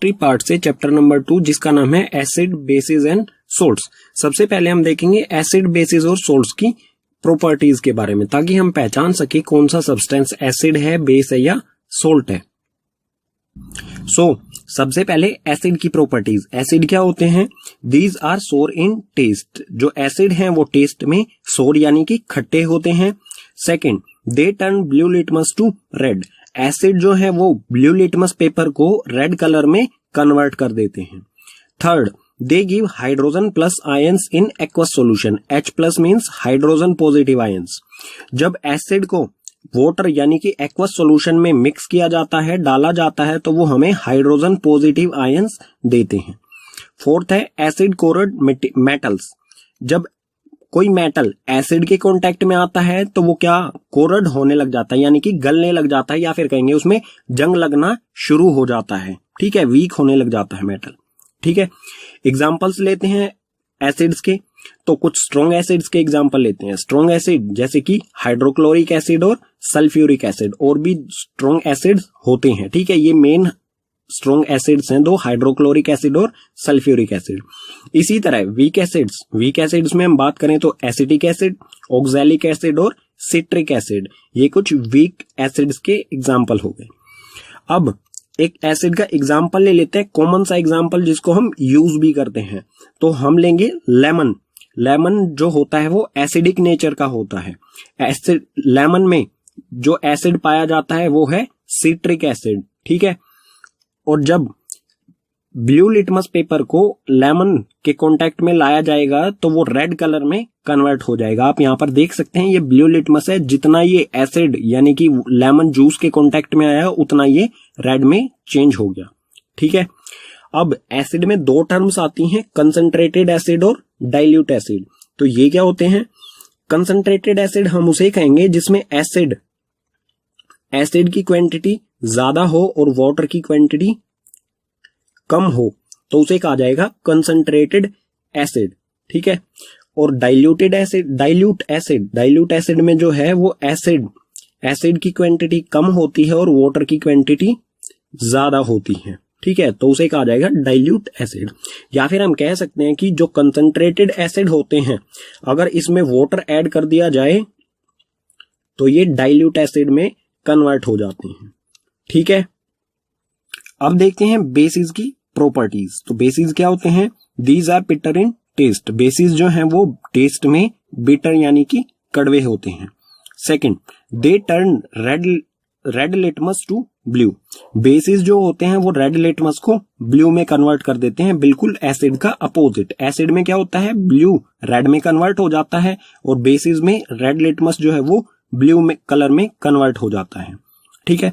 Introductory part से chapter number 2 जिसका नाम है एसिड बेसिस एंड सोल्ट्स। सबसे पहले हम देखेंगे एसिड बेसिस और सोल्ट्स की प्रॉपर्टीज के बारे में, ताकि हम पहचान सके कौन सा सब्सटेंस एसिड है, बेस है या सोल्ट है। सबसे पहले एसिड की प्रॉपर्टीज। एसिड क्या होते हैं? दीज आर सोर इन टेस्ट। जो एसिड हैं वो टेस्ट में सोर यानी कि खट्टे होते हैं। Second, they turn blue litmus to red. Acid जो है वो ब्लू लिटमस पेपर को रेड कलर में कन्वर्ट कर देते हैं। Third, they give hydrogen plus ions in aqueous solution. H plus means hydrogen positive ions. जब एसिड को वाटर यानी कि एक्वस सॉल्यूशन में मिक्स किया जाता है, डाला जाता है, तो वो हमें हाइड्रोजन पॉजिटिव आयंस देते हैं। फोर्थ है एसिड कोरड मेटल्स। जब कोई मेटल एसिड के कांटेक्ट में आता है तो वो क्या कोरड होने लग जाता है, यानी कि गलने लग जाता है, या फिर कहेंगे उसमें जंग लगना शुरू हो जाता है। ठीक है, वीक होने लग जाता है मेटल। ठीक है, एग्जांपल्स लेते हैं एसिड्स के। तो कुछ स्ट्रॉन्ग एसिड्स के एग्जांपल लेते हैं। स्ट्रॉन्ग एसिड जैसे कि हाइड्रोक्लोरिक एसिड और सल्फ्यूरिक एसिड, और भी स्ट्रॉन्ग एसिड्स होते हैं। ठीक है, ये मेन स्ट्रॉन्ग एसिड्स हैं दो, हाइड्रोक्लोरिक एसिड और सल्फ्यूरिक एसिड। इसी तरह वीक एसिड्स में हम बात करें तो एसिटिक एसिड, ऑक्सैलिक एसिड और सिट्रिक एसिड, ये कुछ वीक एसिड्स के एग्जांपल हो गए। अब एक एसिड का एग्जांपल ले लेते हैं, कॉमन सा एग्जांपल जिसको हम यूज भी करते हैं। तो हम लेंगे लेमन। लेमन जो होता है वो एसिडिक नेचर का होता है। एसिड लेमन में जो एसिड पाया जाता है वो है सिट्रिक एसिड। ठीक है, और जब ब्लू लिटमस पेपर को लेमन के कांटेक्ट में लाया जाएगा तो वो रेड कलर में कन्वर्ट हो जाएगा। आप यहां पर देख सकते हैं ये ब्लू लिटमस है, जितना ये एसिड यानी कि लेमन जूस के कांटेक्ट में आया उतना ये रेड में चेंज हो गया। ठीक है, अब एसिड में दो टर्म्स आती हैं, कंसंट्रेटेड एसिड और डाइल्यूट एसिड। तो ये क्या होते हैं? कंसंट्रेटेड एसिड हम उसे कहेंगे जिसमें एसिड की क्वांटिटी ज्यादा हो और वाटर की क्वांटिटी कम हो, तो उसे कहा जाएगा कंसंट्रेटेड एसिड। ठीक है, और डाइल्यूट एसिड में जो है वो एसिड की क्वांटिटी कम होती है और वाटर की क्वांटिटी ज्यादा होती है। ठीक है, तो उसे कहा जाएगा डाइल्यूट एसिड। या फिर हम कह सकते हैं कि जो कंसंट्रेटेड एसिड होते हैं, अगर इसमें वाटर ऐड कर दिया जाए तो ये डाइल्यूट एसिड में कन्वर्ट हो जाते हैं। ठीक है, अब देखते हैं बेसिस की प्रॉपर्टीज। तो बेसिस क्या होते हैं? These are bitter in taste. Bases जो हैं वो टेस्ट में बिटर यानी कि कड़वे होते हैं। Second, they turn red litmus to blue. Bases जो होते हैं वो रेड लिटमस को ब्लू में कन्वर्ट कर देते हैं, बिल्कुल एसिड का अपोजिट। एसिड में क्या होता है? ब्लू रेड में कन्वर्ट हो जाता है, और बेसिस में रेड लिटमस जो है वो ब्लू में कलर में कन्वर्ट हो जाता है। ठीक है,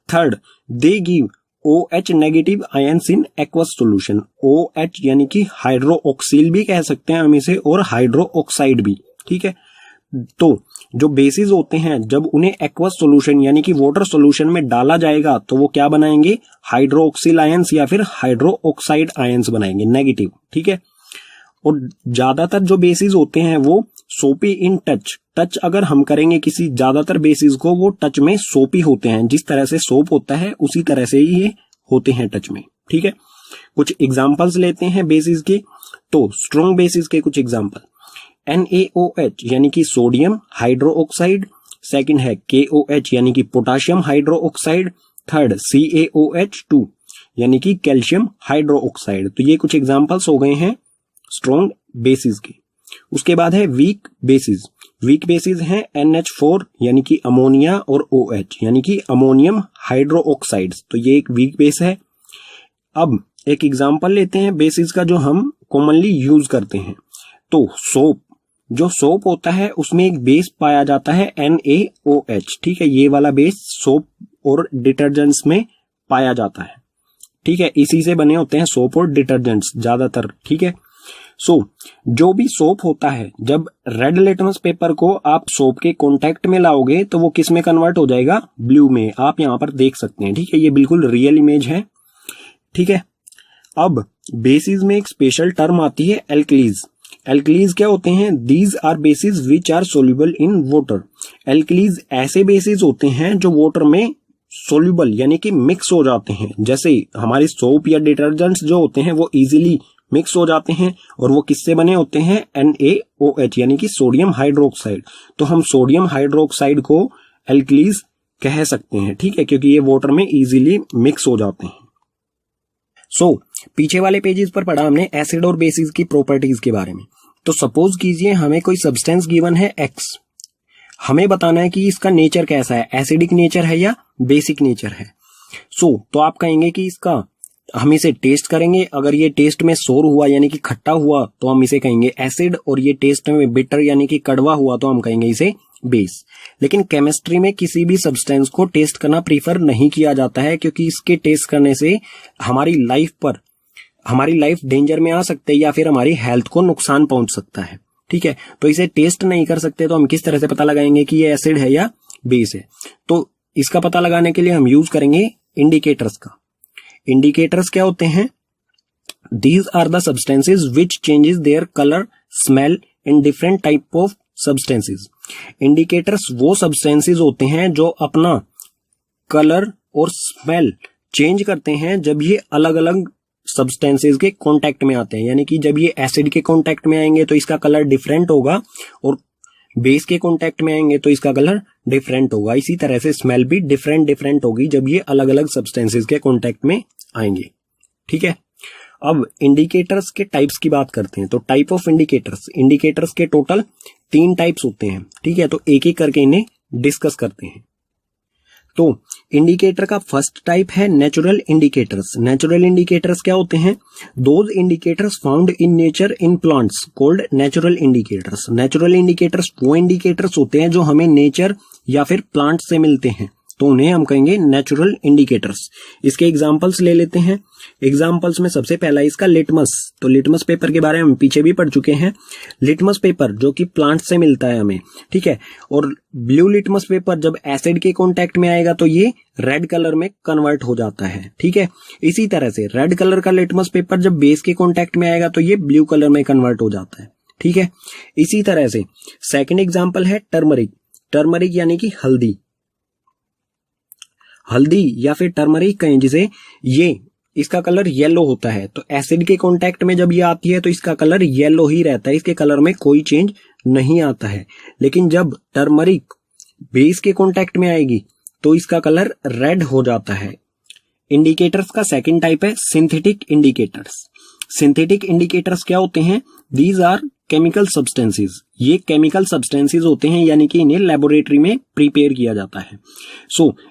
third, they give OH negative ions in aqueous solution. OH यानी कि हाइड्रोक्सिल भी कह सकते हैं हम इसे, और हाइड्रोक्साइड भी। ठीक है, तो जो बेसिस होते हैं जब उन्हें एक्वस सॉल्यूशन यानी कि वाटर सॉल्यूशन में डाला जाएगा तो वो क्या बनाएंगे? हाइड्रोक्सिल आयंस या फिर हाइड्रोक्साइड आयंस बनाएंगे, नेगेटिव। ठीक है, और ज्यादातर जो बेसिस होते हैं वो सोपी इन टच अगर हम करेंगे किसी ज्यादातर बेसिस को, वो टच में सोपी होते हैं। जिस तरह से सोप होता है उसी तरह से ही ये होते हैं टच में। ठीक है, कुछ एग्जांपल्स लेते हैं बेसिस के। तो स्ट्रॉन्ग बेसिस के कुछ एग्जांपल, NaOH यानी कि सोडियम हाइड्रोक्साइड। सेकंड है KOH यानी कि पोटाशियम हाइड्रोक्साइड। थर्ड CaOH2 यानी कि कैल्शियम हाइड्रोक्साइड। तो ये कुछ एग्जांपल्स हो गए हैं स्ट्रॉन्ग बेसिस के। उसके बाद है वीक बेसिस हैं NH4 यानी कि अमोनिया, और OH यानी कि अमोनियम हाइड्रोक्साइड्स। तो ये एक वीक बेस है। अब एक एग्जांपल लेते हैं बेसिस का जो हम कॉमनली यूज करते हैं। तो सोप होता है उसमें एक बेस पाया जाता है NaOH। ठीक है, ये वाला बेस सोप और डिटर्जेंट्स में पाया जाता है। ठीक है, इसी से बने होते हैं सोप और डिटर्जेंट्स ज्यादातर। ठीक है, जो भी सोप होता है, जब रेड लिटमस पेपर को आप सोप के कांटेक्ट में लाओगे तो वो किस में कन्वर्ट हो जाएगा? ब्लू में। आप यहां पर देख सकते हैं। ठीक है, ये बिल्कुल रियल इमेज है। ठीक है, अब बेसिस में एक स्पेशल टर्म आती है एल्कलीज। एल्कलीज क्या होते हैं? These are bases which are soluble in water. Alkalis ऐसे बेसिस होते हैं जो वाटर में सोल्यूबल यानी कि मिक्स हो जाते हैं। जैसे हमारे सोप या डिटर्जेंट्स जो होते हैं वो इजीली मिक्स हो जाते हैं, और वो किससे बने होते हैं? NaOH यानी कि सोडियम हाइड्रोक्साइड। तो हम सोडियम हाइड्रोक्साइड को एल्कलीज कह सकते हैं, ठीक है, क्योंकि ये वाटर में इजीली मिक्स हो जाते हैं। पीछे वाले पेजेस पर पढ़ा हमने एसिड और बेसिस की प्रॉपर्टीज के बारे में। तो सपोज कीजिए हमें कोई सब्सटेंस गिवन है X, हमें बताना है कि इसका नेचर कैसा है, एसिडिक नेचर है या बेसिक नेचर है। तो आप कहेंगे कि इसका हम इसे टेस्ट करेंगे, अगर ये टेस्ट में सोर हुआ यानी कि खट्टा हुआ तो हम इसे कहेंगे एसिड, और ये टेस्ट में बिटर यानी कि कड़वा हुआ तो हम कहेंगे इसे बेस। लेकिन केमिस्ट्री में किसी भी सब्सटेंस को टेस्ट करना प्रीफर नहीं किया जाता है, क्योंकि इसके टेस्ट करने से हमारी लाइफ डेंजर में आ सकती है या फिर हमारी हेल्थ को नुकसान पहुंच सकता है, ठीक है। तो इसे टेस्ट नहीं कर सकते, तो हम किस तरह से पता लगाएंगे कि ये एसिड है या बेस है? तो इसका पता लगाने के लिए हम यूज करेंगे इंडिकेटर्स का। इंडिकेटर्स क्या होते हैं? These are the substances which changes their colour, smell in different type of substances. Indicators वो सब्सटेंसेज होते हैं जो अपना कलर और स्मेल चेंज करते हैं जब ये अलग अलग सब्सटेंसेज के कांटेक्ट में आते हैं। यानी कि जब ये एसिड के कांटेक्ट में आएंगे तो इसका कलर डिफरेंट होगा, और बेस के कांटेक्ट में आएंगे तो इसका कलर डिफरेंट होगा। इसी तरह से स्मेल भी डिफरेंट होगी जब ये अलग अलग सब्सटेंसेज के कांटेक्ट में आएंगे, ठीक है। अब इंडिकेटर्स के टाइप्स की बात करते हैं। तो टाइप ऑफ इंडिकेटर्स के टोटल 3 टाइप्स होते हैं, ठीक है। तो एक एक करके इन्हें डिस्कस करते हैं। तो इंडिकेटर का फर्स्ट टाइप है नेचुरल इंडिकेटर्स। नेचुरल इंडिकेटर्स क्या होते हैं? Those indicators found in nature in plants called natural indicators. Natural indicators वो इंडिकेटर्स होते हैं जो हमें नेचर या फिर प्लांट से मिलते हैं, तो उन्हें हम कहेंगे नेचुरल इंडिकेटर्स। इसके एग्जांपल्स ले लेते हैं। एग्जांपल्स में सबसे पहला इसका लिटमस। तो लिटमस पेपर के बारे में हम पीछे भी पढ़ चुके हैं। लिटमस पेपर जो कि प्लांट से मिलता है हमें, ठीक है। और ब्लू लिटमस पेपर जब एसिड के कांटेक्ट में आएगा तो ये रेड कलर में कन्वर्ट हो जाता है, ठीक है। इसी तरह से रेड कलर का लिटमस पेपर जब बेस के कांटेक्ट में आएगा तो ये ब्लू कलर में कन्वर्ट हो जाता है, ठीक है। इसी तरह से सेकंड एग्जांपल है टर्मरिक। टर्मरिक यानी कि हल्दी या फिर टर्मरिक कहें जिसे, ये इसका कलर येलो होता है। तो एसिड के कांटेक्ट में जब ये आती है तो इसका कलर येलो ही रहता है, इसके कलर में कोई चेंज नहीं आता है। लेकिन जब टर्मरिक बेस के कांटेक्ट में आएगी तो इसका कलर रेड हो जाता है। इंडिकेटर्स का सेकंड टाइप है सिंथेटिक इंडिकेटर्स। सिंथेटिक इंडिकेटर्स क्या होते हैं? These are chemical substances. ये केमिकल सब्सटेंसेस होते हैं, यानी कि इन्हें लेबोरेटरी में प्रिपेयर किया जाता है।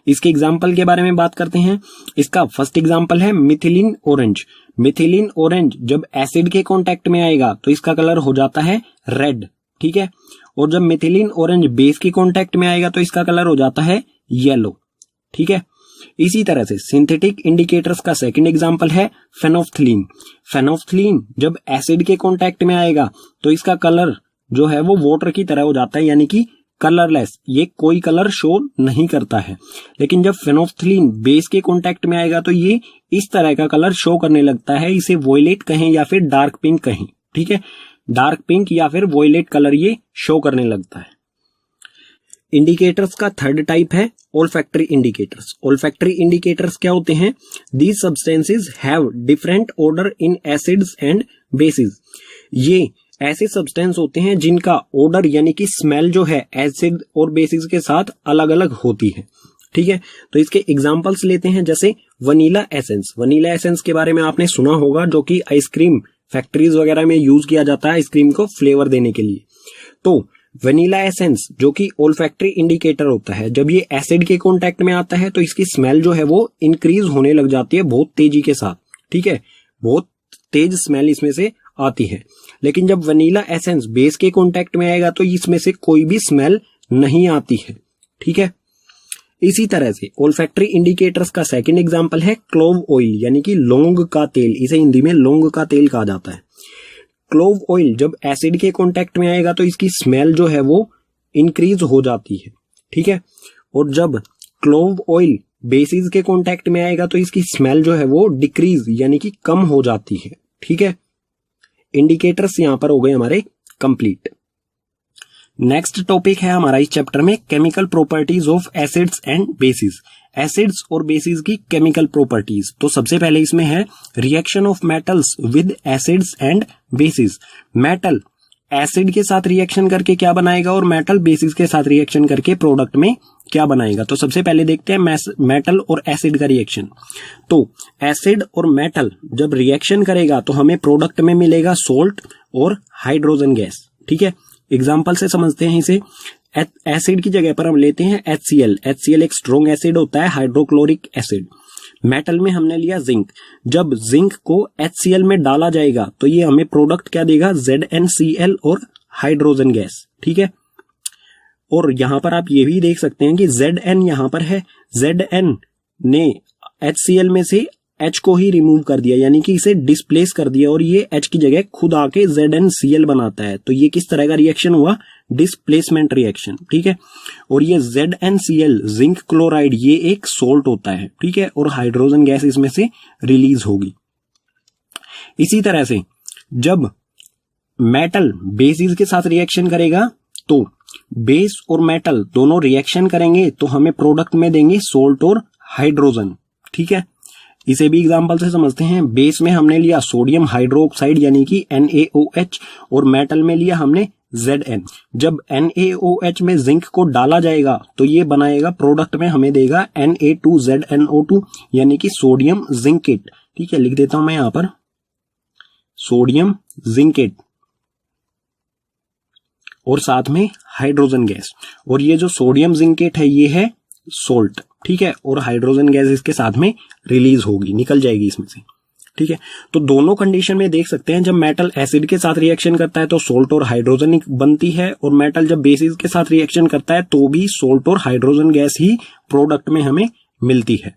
इसके एग्जांपल के बारे में बात करते हैं। इसका फर्स्ट एग्जांपल है मिथिलीन ऑरेंज। मिथिलीन ऑरेंज जब एसिड के कांटेक्ट में आएगा तो इसका कलर हो जाता है रेड, ठीक है। और जब मिथिलीन ऑरेंज बेस के कांटेक्ट में आएगा तो इसका कलर हो जाता है येलो, ठीक है। इसी तरह से सिंथेटिक इंडिकेटर्स का सेकंड एग्जांपल है फेनोफ्थलीन। फेनोफ्थलीन जब एसिड के कांटेक्ट में आएगा तो इसका कलर जो है वो वाटर की तरह हो जाता है, यानी कि कलरलेस, ये कोई कलर शो नहीं करता है। लेकिन जब फेनोफ्थलीन बेस के कांटेक्ट में आएगा तो ये इस तरह का कलर शो करने लगता है। इसे वॉयलेट कहें या फिर डार्क पिंक कहें, ठीक है। डार्क पिंक या फिर वॉयलेट कलर ये शो करने लगता है। इंडिकेटर्स का थर्ड टाइप है ओल्फैक्टरी इंडिकेटर्स। ओल्फैक्टरी इंडिकेटर्स क्या होते हैं? These substances have different order in acids and bases. ये ऐसे सब्सटेंस होते हैं जिनका ऑर्डर यानी कि स्मेल जो है एसिड और बेसिस के साथ अलग अलग होती है, ठीक है। तो इसके एग्जांपल्स लेते हैं, जैसे वनीला एसेंस। वनीला एसेंस के बारे में आपने सुना होगा, जो कि आइसक्रीम फैक्ट्रीज वगैरह में यूज किया जाता है आइसक्रीम को फ्लेवर देने के लिए। तो वनीला एसेंस जो कि ओल्फैक्टरी इंडिकेटर होता है, जब ये एसिड के कांटेक्ट में आता है तो इसकी स्मेल जो है वो इंक्रीज होने लग जाती है बहुत तेजी के साथ, ठीक है। बहुत तेज स्मेल इसमें से आती है। लेकिन जब वनीला एसेंस बेस के कांटेक्ट में आएगा तो इसमें से कोई भी स्मेल नहीं आती है, ठीक है। इसी तरह से ओल्फैक्टरी इंडिकेटर्स का सेकंड एग्जांपल है क्लोव ऑयल, यानी कि लौंग का तेल। इसे हिंदी में लौंग का तेल कहा जाता है। क्लोव ऑयल जब एसिड के कांटेक्ट में आएगा तो इसकी स्मेल जो है वो इंक्रीज हो जाती है, ठीक है। और जब क्लोव ऑयल बेसिस के कांटेक्ट में आएगा तो इसकी स्मेल जो है वो डिक्रीज यानी कि कम हो जाती है, ठीक है। इंडिकेटर्स यहां पर हो गए हमारे कंप्लीट। नेक्स्ट टॉपिक है हमारा इस चैप्टर में chemical properties of acids and bases. Acids और बेसिस की केमिकल प्रॉपर्टीज। तो सबसे पहले इसमें है reaction of metals with acids and bases. Metal acid के साथ रिएक्शन करके क्या बनाएगा और मेटल बेसिस के साथ रिएक्शन करके प्रोडक्ट में क्या बनाएगा। तो सबसे पहले देखते हैं मेटल और एसिड का रिएक्शन। तो एसिड और मेटल जब रिएक्शन करेगा तो हमें प्रोडक्ट में मिलेगा सोल्ट और हाइड्रोजन गैस। ठीक है, एग्जाम्पल से समझते हैं इसे। एसिड की जगह पर हम लेते हैं HCl। HCl एक स्ट्रॉन्ग एसिड होता है, हाइड्रोक्लोरिक एसिड। मेटल में हमने लिया जिंक। जब जिंक को HCl में डाला जाएगा तो ये हमें प्रोडक्ट क्या देगा, ZnCl और हाइड्रोजन गैस। ठीक है, और यहां पर आप ये भी देख सकते हैं कि Zn यहां पर है, Zn ने HCl में से H को ही रिमूव कर दिया, यानी कि इसे डिस्प्लेस कर दिया और ये H की जगह खुद आके ZnCl बनाता है। तो ये किस तरह का रिएक्शन हुआ, डिस्प्लेसमेंट रिएक्शन। ठीक है, और ये ZnCl जिंक क्लोराइड ये एक सोल्ट होता है। ठीक है, और हाइड्रोजन गैस इसमें से रिलीज होगी। इसी तरह से जब मेटल बेसिस के साथ रिएक्शन करेगा तो बेस और मेटल दोनों रिएक्शन करेंगे तो हमें प्रोडक्ट में देंगे सोल्ट और हाइड्रोजन। ठीक है, इसे भी एग्जांपल से समझते हैं। बेस में हमने लिया सोडियम हाइड्रोक्साइड यानी कि NaOH और मेटल में लिया हमने Zn। जब NaOH में जिंक को डाला जाएगा तो ये बनाएगा प्रोडक्ट में हमें देगा Na2ZnO2 यानी कि सोडियम जिंकेट। ठीक है, लिख देता हूं मैं यहां पर सोडियम जिंकेट और साथ में हाइड्रोजन गैस। और ये जो सोडियम जिंकेट है ये है सोल्ट। ठीक है, और हाइड्रोजन गैस इसके साथ में रिलीज होगी, निकल जाएगी इसमें से। ठीक है, तो दोनों कंडीशन में देख सकते हैं जब मेटल एसिड के साथ रिएक्शन करता है तो सोल्ट और हाइड्रोजन बनती है, और मेटल जब बेसिस के साथ रिएक्शन करता है तो भी सोल्ट और हाइड्रोजन गैस ही प्रोडक्ट में हमें मिलती है।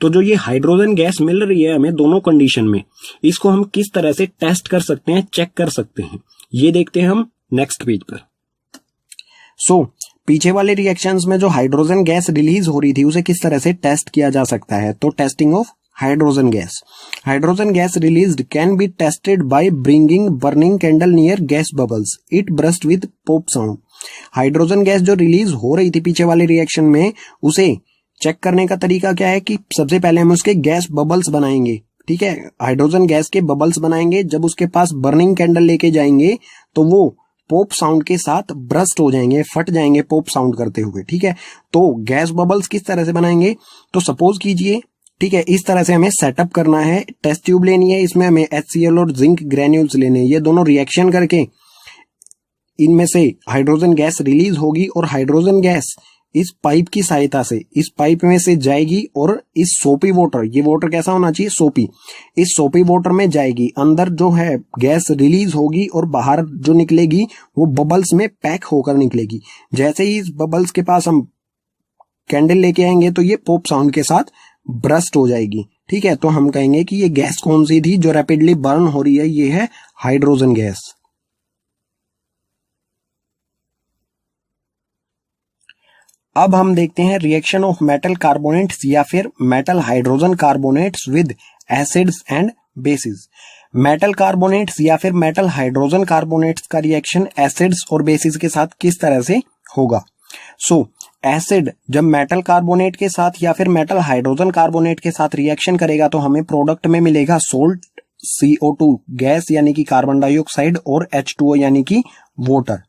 तो जो ये हाइड्रोजन गैस मिल रही है हमें दोनों कंडीशन में, इसको हम किस तरह से टेस्ट कर सकते हैं, चेक कर सकते हैं, ये देखते हैं हम नेक्स्ट पेज पर। पीछे वाले रिएक्शंस में जो हाइड्रोजन गैस रिलीज हो रही थी उसे किस तरह से टेस्ट किया जा सकता है। तो testing of hydrogen gas. Hydrogen gas released can be tested by bringing burning candle near gas bubbles, it burst with pop sound. Hydrogen gas जो रिलीज हो रही थी पीछे वाले रिएक्शन में, उसे चेक करने का तरीका क्या है कि सबसे पहले हम उसके गैस बबल्स बनाएंगे। ठीक है, हाइड्रोजन गैस के बबल्स बनाएंगे, जब उसके पास बर्निंग कैंडल लेके जाएंगे तो वो पॉप साउंड के साथ ब्रस्ट हो जाएंगे, फट जाएंगे पॉप साउंड करते हुए। ठीक है, तो गैस बबल्स किस तरह से बनाएंगे, तो सपोज कीजिए, ठीक है, इस तरह से हमें सेटअप करना है। टेस्ट ट्यूब लेनी है, इसमें हमें HCl और जिंक ग्रेन्यूल्स लेने हैं। ये दोनों रिएक्शन करके इनमें से हाइड्रोजन गैस रिलीज होगी और हाइड्रोजन गैस इस पाइप की सहायता से इस पाइप में से जाएगी और इस सोपी वाटर, ये वाटर कैसा होना चाहिए, सोपी, इस सोपी वाटर में जाएगी। अंदर जो है गैस रिलीज होगी और बाहर जो निकलेगी वो बबल्स में पैक होकर निकलेगी। जैसे ही इस बबल्स के पास हम कैंडल लेके आएंगे तो ये पॉप साउंड के साथ ब्रस्ट हो जाएगी। ठीक है, तो हम कहेंगे कि ये गैस कौन सी थी जो रैपिडली बर्न हो रही है, ये है हाइड्रोजन गैस। अब हम देखते हैं रिएक्शन ऑफ मेटल कार्बोनेट्स या फिर metal hydrogen carbonates with acids and bases. Metal carbonates या फिर मेटल हाइड्रोजन कार्बोनेट्स का रिएक्शन एसिड्स और बेसिस के साथ किस तरह से होगा। एसिड जब मेटल कार्बोनेट के साथ या फिर मेटल हाइड्रोजन कार्बोनेट के साथ रिएक्शन करेगा तो हमें प्रोडक्ट में मिलेगा सोल्ट, CO2 गैस यानी कि कार्बन डाइऑक्साइड और H2O यानी कि वाटर।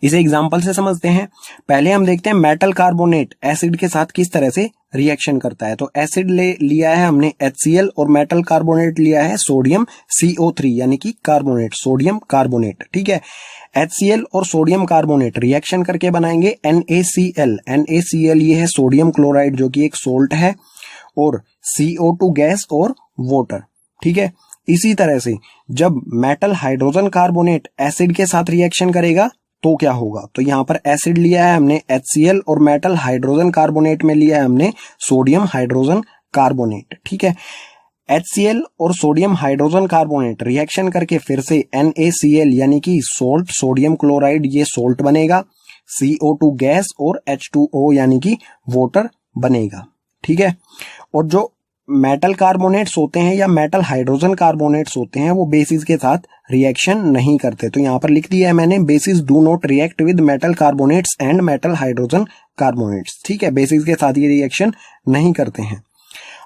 इसे एग्जांपल से समझते हैं। पहले हम देखते हैं मेटल कार्बोनेट एसिड के साथ किस तरह से रिएक्शन करता है। तो एसिड लिया है हमने HCl और मेटल कार्बोनेट लिया है सोडियम CO3 यानी कि कार्बोनेट, सोडियम कार्बोनेट। ठीक है, HCl और सोडियम कार्बोनेट रिएक्शन करके बनाएंगे NaCl। NaCl ये है सोडियम क्लोराइड जो कि एक सोल्ट है, और CO2 गैस और वाटर। ठीक है, इसी तरह से जब मेटल हाइड्रोजन कार्बोनेट एसिड के साथ रिएक्शन करेगा तो क्या होगा। तो यहां पर एसिड लिया है हमने HCl और मेटल हाइड्रोजन कार्बोनेट में लिया है हमने सोडियम हाइड्रोजन कार्बोनेट। ठीक है, HCl और सोडियम हाइड्रोजन कार्बोनेट रिएक्शन करके फिर से NaCl यानी कि सोल्ट, सोडियम क्लोराइड ये सोल्ट बनेगा, CO2 गैस और H2O यानी कि वाटर बनेगा। ठीक है, और जो मेटल कार्बोनेट्स होते हैं या मेटल हाइड्रोजन कार्बोनेट्स होते हैं वो बेसिस के साथ रिएक्शन नहीं करते। तो यहां पर लिख दिया है मैंने, basis do not react with metal carbonates and metal hydrogen carbonates. ठीक है, बेसिस के साथ ये रिएक्शन नहीं करते हैं।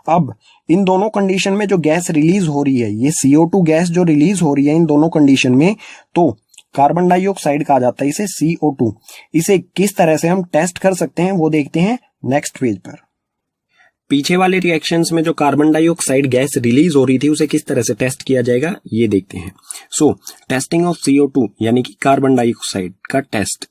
अब इन दोनों कंडीशन में जो गैस रिलीज हो रही है, ये CO2 गैस जो रिलीज हो रही है इन दोनों कंडीशन में, तो कार्बन डाइऑक्साइड कहा जाता है इसे CO2। इसे किस तरह से हम टेस्ट कर सकते हैं वो देखते हैं नेक्स्ट पेज पर। पीछे वाले रिएक्शंस में जो कार्बन डाइऑक्साइड गैस रिलीज हो रही थी उसे किस तरह से टेस्ट किया जाएगा ये देखते हैं। सो टेस्टिंग ऑफ CO2 यानी कि कार्बन डाइऑक्साइड का test.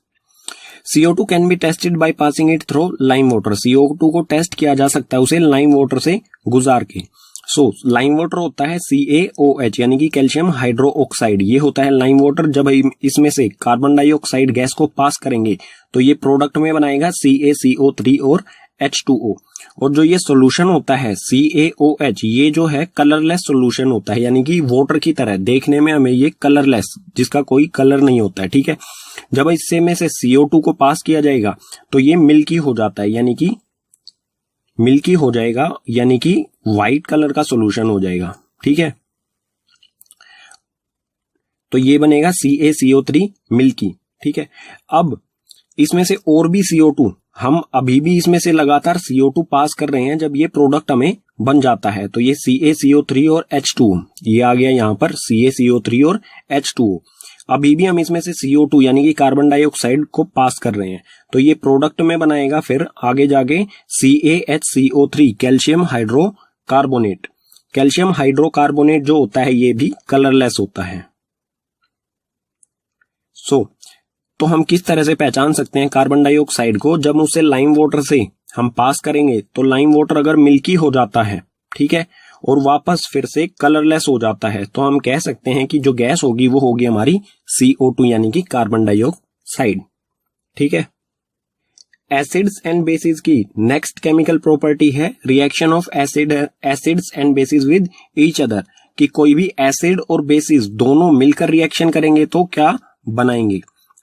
CO2 can be tested by passing it through lime water. CO2 को टेस्ट किया जा सकता है उसे लाइम वाटर से गुजार के। सो लाइम वाटर होता है CaOH यानी कि कैल्शियम हाइड्रो ऑक्साइड, ये होता है लाइम वाटर। जब इसमें से कार्बन डाइऑक्साइड गैस को पास करेंगे तो ये प्रोडक्ट में बनाएगा CaCO3 और H2O। और जो ये सोल्यूशन होता है CaOH, ये जो है कलरलेस सोल्यूशन होता है, यानी कि वाटर की तरह देखने में हमें ये कलरलेस, जिसका कोई कलर नहीं होता है। ठीक है, जब इससे में से CO2 को पास किया जाएगा तो ये मिल्की हो जाता है, यानी कि मिल्की हो जाएगा, यानी कि व्हाइट कलर का सोल्यूशन हो जाएगा। ठीक है, तो ये बनेगा CaCO3 मिल्की। ठीक है, अब इसमें से और भी CO2, हम अभी भी इसमें से लगातार CO2 पास कर रहे हैं। जब ये प्रोडक्ट हमें बन जाता है तो ये CaCO3 और H2O, ये आ गया यहां पर CaCO3 और H2O। अभी भी हम इसमें से CO2 यानी कि कार्बन डाइऑक्साइड को पास कर रहे हैं, तो ये प्रोडक्ट में बनाएगा फिर आगे जाके CaHCO3 calcium hydrocarbonate. Calcium hydrocarbonate जो होता है ये भी कलरलेस होता है। तो हम किस तरह से पहचान सकते हैं कार्बन डाइऑक्साइड को? जब उसे लाइम वाटर से हम पास करेंगे तो लाइम वाटर अगर मिल्की हो जाता है, ठीक है, और वापस फिर से कलरलेस हो जाता है, तो हम कह सकते हैं कि जो गैस होगी वो होगी हमारी CO2 यानी कि कार्बन डाइऑक्साइड। ठीक है, एसिड्स एंड बेसिस की नेक्स्ट केमिकल प्रॉपर्टी है reaction of acids and bases with each other, कि कोई भी एसिड और बेसिस दोनों मिलकर रिएक्शन करेंगे तो क्या बनाएंगे।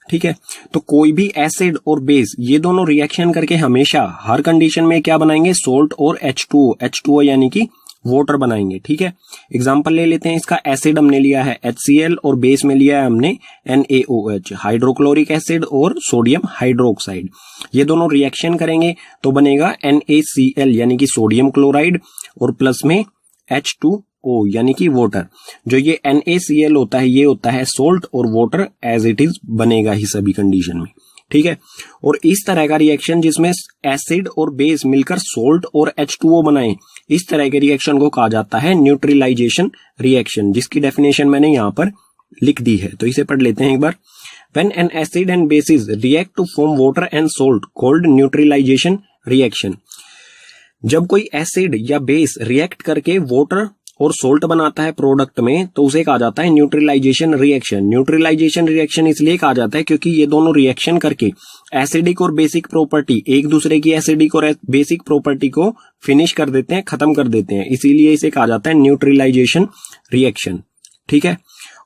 ठीक है, तो कोई भी एसिड और बेस ये दोनों रिएक्शन करके हमेशा हर कंडीशन में क्या बनाएंगे, सोल्ट और H2O यानी कि वाटर बनाएंगे। ठीक है, एग्जांपल ले लेते हैं इसका। एसिड हमने लिया है HCl और बेस में लिया है हमने NaOH, हाइड्रोक्लोरिक एसिड और सोडियम हाइड्रोक्साइड। ये दोनों रिएक्शन करेंगे तो बनेगा NaCl यानी कि सोडियम क्लोराइड और प्लस में H2O यानी कि वाटर। जो ये NaCl होता है ये होता है सोल्ट और वाटर एज इट इज बनेगा ही सभी कंडीशन में। ठीक है, और इस तरह का रिएक्शन जिसमें एसिड और बेस मिलकर सोल्ट और H2O बनाए, इस तरह के रिएक्शन को कहा जाता है न्यूट्रलाइजेशन रिएक्शन, जिसकी डेफिनेशन मैंने यहां पर लिख दी है। तो इसे पढ़ लेते हैं एक बार। When an acid and basis react to form water and salt called neutralisation reaction. जब कोई एसिड या बेस रिएक्ट करके वाटर और सोल्ट बनाता है प्रोडक्ट में तो उसे कहा जाता है न्यूट्रलाइजेशन रिएक्शन। न्यूट्रलाइजेशन रिएक्शन इसलिए कहा जाता है क्योंकि ये दोनों रिएक्शन करके एसिडिक और बेसिक प्रॉपर्टी, एक दूसरे की एसिडिक और बेसिक प्रॉपर्टी को फिनिश कर देते हैं, खत्म कर देते हैं, इसीलिए इसे कहा जाता है न्यूट्रलाइजेशन रिएक्शन। ठीक है,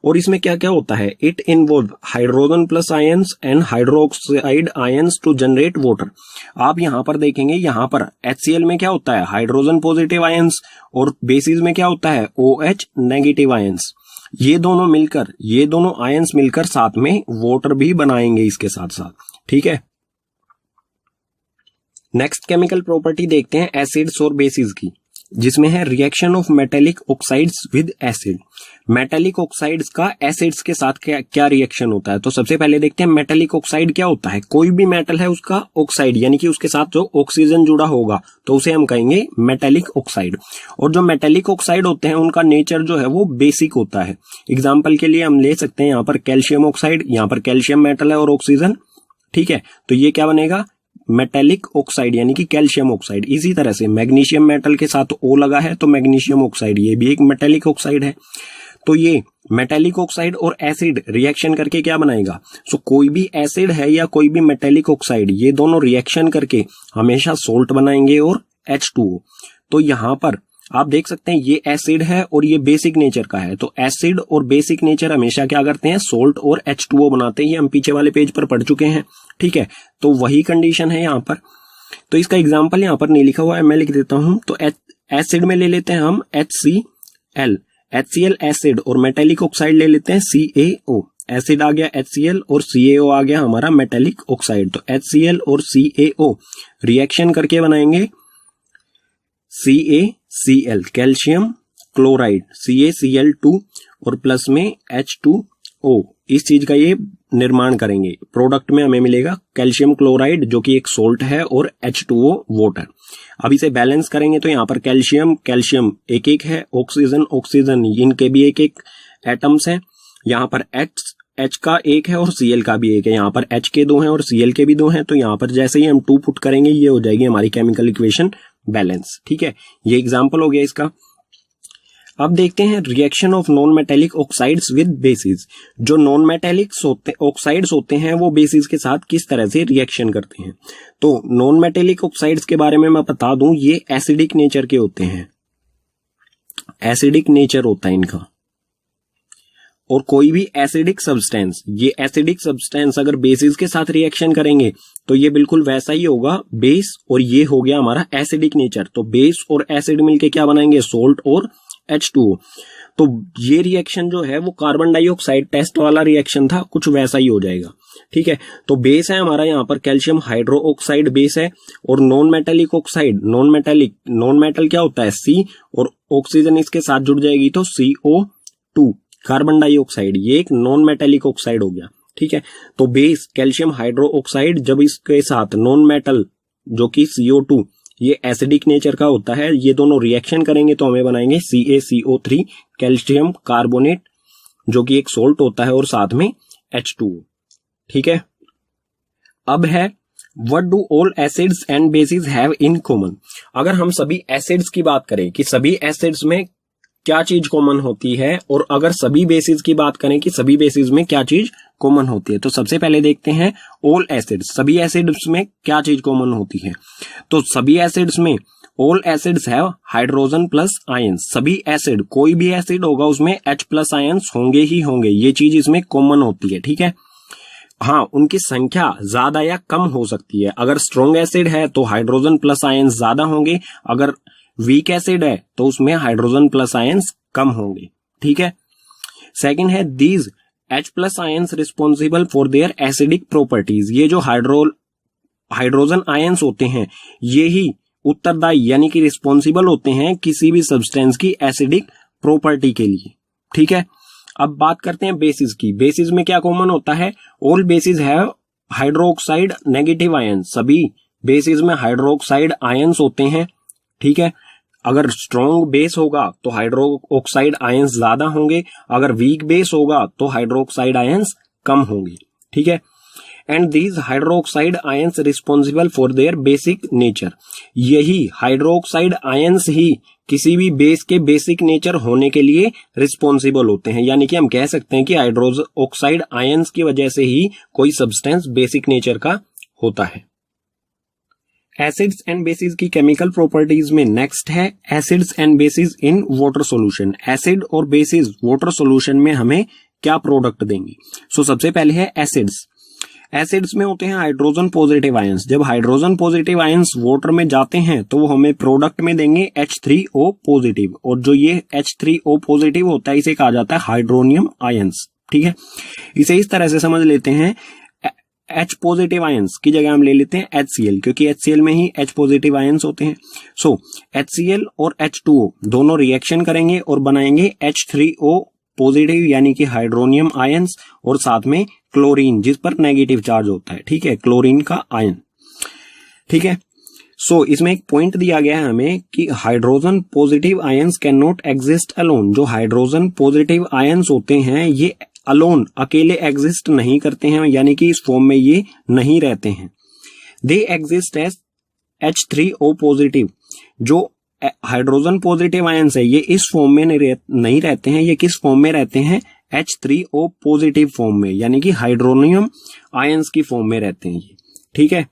और इसमें क्या क्या होता है, it involve hydrogen plus ions and hydroxide ions to generate water. आप यहां पर देखेंगे, यहां पर HCl में क्या होता है, हाइड्रोजन पॉजिटिव आयंस, और बेसिस में क्या होता है, OH नेगेटिव आयंस। ये दोनों आयंस मिलकर साथ में वाटर भी बनाएंगे इसके साथ साथ। ठीक है, नेक्स्ट केमिकल प्रॉपर्टी देखते हैं एसिड्स और बेसिस की, जिसमें है reaction of metallic oxides with acid. Metallic oxides का एसिड्स के साथ क्या रिएक्शन होता है। तो सबसे पहले देखते हैं मेटेलिक ऑक्साइड क्या होता है। कोई भी मेटल है उसका ऑक्साइड यानी कि उसके साथ जो ऑक्सीजन जुड़ा होगा तो उसे हम कहेंगे मेटेलिक ऑक्साइड। और जो मेटेलिक ऑक्साइड होते हैं उनका नेचर जो है वो बेसिक होता है। एग्जाम्पल के लिए हम ले सकते हैं यहाँ पर कैल्शियम ऑक्साइड, यहाँ पर कैल्शियम मेटल है और ऑक्सीजन। ठीक है, तो ये क्या बनेगा, मेटेलिक ऑक्साइड यानी कि कैल्शियम ऑक्साइड। इसी तरह से मैग्नीशियम मेटल के साथ O लगा है तो मैग्नीशियम ऑक्साइड, ये भी एक मेटेलिक ऑक्साइड है। तो ये मेटेलिक ऑक्साइड और एसिड रिएक्शन करके क्या बनाएगा। सो कोई भी एसिड है या कोई भी मेटेलिक ऑक्साइड, ये दोनों रिएक्शन करके हमेशा सोल्ट बनाएंगे और H2O। तो यहां पर आप देख सकते हैं ये एसिड है और ये बेसिक नेचर का है। तो एसिड और बेसिक नेचर हमेशा क्या करते हैं, सोल्ट और H2O बनाते हैं। ये हम पीछे वाले पेज पर पढ़ चुके हैं। ठीक है, तो वही कंडीशन है यहाँ पर। तो इसका एग्जाम्पल यहाँ पर नहीं लिखा हुआ है, मैं लिख देता हूं। तो एसिड में ले लेते हैं हम HCl, HCl एसिड, और मेटेलिक ऑक्साइड ले लेते हैं CaO। एसिड आ गया HCl और CaO आ गया हमारा मेटेलिक ऑक्साइड। तो HCl और CaO रिएक्शन करके बनाएंगे CaCl, कैल्शियम क्लोराइड, CaCl2 और प्लस में H2O। इस चीज का ये निर्माण करेंगे। प्रोडक्ट में हमें मिलेगा कैल्शियम क्लोराइड जो कि एक सोल्ट है और H2O वाटर। अब इसे बैलेंस करेंगे तो यहाँ पर कैल्शियम कैल्शियम एक एक है, ऑक्सीजन ऑक्सीजन, इनके भी एक एक एटम्स हैं। यहाँ पर H का एक है और Cl का भी एक है। यहाँ पर H के दो हैं और Cl के भी दो हैं। तो यहाँ पर जैसे ही हम 2 पुट करेंगे ये हो जाएगी हमारी केमिकल इक्वेशन बैलेंस। ठीक है, ये एग्जाम्पल हो गया इसका। अब देखते हैं reaction of non metallic oxides with basis. जो नॉन मेटेलिक ऑक्साइड्स होते हैं वो बेसिस के साथ किस तरह से रिएक्शन करते हैं। तो नॉन मेटेलिक ऑक्साइड्स के बारे में मैं बता दूं, ये एसिडिक नेचर के होते हैं, एसिडिक नेचर होता है इनका। और कोई भी एसिडिक सब्सटेंस, ये एसिडिक सब्सटेंस अगर बेसिस के साथ रिएक्शन करेंगे तो ये बिल्कुल वैसा ही होगा बेस, और ये हो गया हमारा एसिडिक नेचर। तो बेस और एसिड मिलके क्या बनाएंगे, सोल्ट और H2O। तो ये रिएक्शन जो है वो कार्बन डाइऑक्साइड टेस्ट वाला रिएक्शन था, कुछ वैसा ही हो जाएगा। ठीक है, तो बेस है हमारा यहाँ पर कैल्शियम हाइड्रो ऑक्साइड बेस है, और non metallic oxide, non metal क्या होता है C, और ऑक्सीजन इसके साथ जुड़ जाएगी तो CO2 कार्बन डाइऑक्साइड, ये एक नॉन मेटेलिक ऑक्साइड हो गया। ठीक है, तो बेस कैल्शियम हाइड्रो ऑक्साइड जब इसके साथ नॉन मेटल जो कि CO2 ये एसिडिक नेचर का होता है, ये दोनों रिएक्शन करेंगे तो हमें बनाएंगे CaCO3 कैल्शियम कार्बोनेट जो कि एक सोल्ट होता है और साथ में H2O। ठीक है, अब है what do all acids and bases have in common. अगर हम सभी एसिड्स की बात करें कि सभी एसिड्स में क्या चीज कॉमन होती है, और अगर सभी बेसिस की बात करें कि सभी बेसिस में क्या चीज कॉमन होती है, तो सबसे पहले देखते हैं ऑल एसिड्स, सभी एसिड्स में क्या चीज कॉमन होती है। तो सभी एसिड्स में all acids have hydrogen plus ions. सभी एसिड, कोई भी एसिड होगा उसमें H प्लस आयंस होंगे ही होंगे, ये चीज इसमें कॉमन होती है। ठीक है, हाँ, उनकी संख्या ज्यादा या कम हो सकती है। अगर स्ट्रॉन्ग एसिड है तो हाइड्रोजन प्लस आयंस ज्यादा होंगे, अगर वीक एसिड है तो उसमें हाइड्रोजन प्लस आयंस कम होंगे। ठीक है, सेकंड है these H plus ions responsible for their acidic properties. ये जो हाइड्रोजन आयंस होते हैं ये ही उत्तरदायी यानी कि रिस्पॉन्सिबल होते हैं किसी भी सब्सटेंस की एसिडिक प्रॉपर्टी के लिए। ठीक है, अब बात करते हैं बेसिस की। बेसिस में क्या कॉमन होता है, all basis have hydroxide negative ions. सभी बेसिस में हाइड्रोक्साइड आयंस होते हैं। ठीक है, अगर स्ट्रॉन्ग बेस होगा तो हाइड्रोक्साइड आयंस ज्यादा होंगे, अगर वीक बेस होगा तो हाइड्रोक्साइड आयंस कम होंगे। ठीक है, and these hydroxide ions responsible for their basic nature. यही हाइड्रोक्साइड आयंस ही किसी भी बेस के बेसिक नेचर होने के लिए रिस्पॉन्सिबल होते हैं। यानी कि हम कह सकते हैं कि हाइड्रोक्साइड आयंस की वजह से ही कोई सब्सटेंस बेसिक नेचर का होता है। एसिड्स एंड बेसिस की केमिकल प्रॉपर्टीज में नेक्स्ट है acids and bases in water solution. Acid और बेसिस वाटर सॉल्यूशन में हमें क्या प्रोडक्ट देंगे। सो सबसे पहले है एसिड्स। एसिड्स में होते हैं हाइड्रोजन पॉजिटिव आयंस। जब हाइड्रोजन पॉजिटिव आयंस वाटर में जाते हैं तो वो हमें प्रोडक्ट में देंगे H3O पॉजिटिव, और जो ये H3O पॉजिटिव होता है इसे कहा जाता है हाइड्रोनियम आयंस। ठीक है, इसे इस तरह से समझ लेते हैं, H पॉजिटिव आयंस की जगह हम ले लेते हैं HCl, क्योंकि HCl में ही H पॉजिटिव आयंस होते हैं। सो HCl और H2O दोनों रिएक्शन करेंगे और बनाएंगे H3O पॉजिटिव यानी कि हाइड्रोनियम आयंस, और साथ में क्लोरीन जिस पर नेगेटिव चार्ज होता है। ठीक है, क्लोरीन का आयन। ठीक है, सो इसमें एक पॉइंट दिया गया है हमें कि hydrogen positive ions can not exist alone. जो हाइड्रोजन पॉजिटिव आयंस होते हैं ये अलोन अकेले एग्जिस्ट नहीं करते हैं, यानी कि इस फॉर्म में ये नहीं रहते हैं। They exist as H3O positive. जो हाइड्रोजन पॉजिटिव आयंस है ये इस फॉर्म में नहीं रहते हैं, ये किस फॉर्म में रहते हैं, H3O पॉजिटिव फॉर्म में, यानी कि हाइड्रोनियम आयंस की फॉर्म में रहते हैं ये। ठीक है,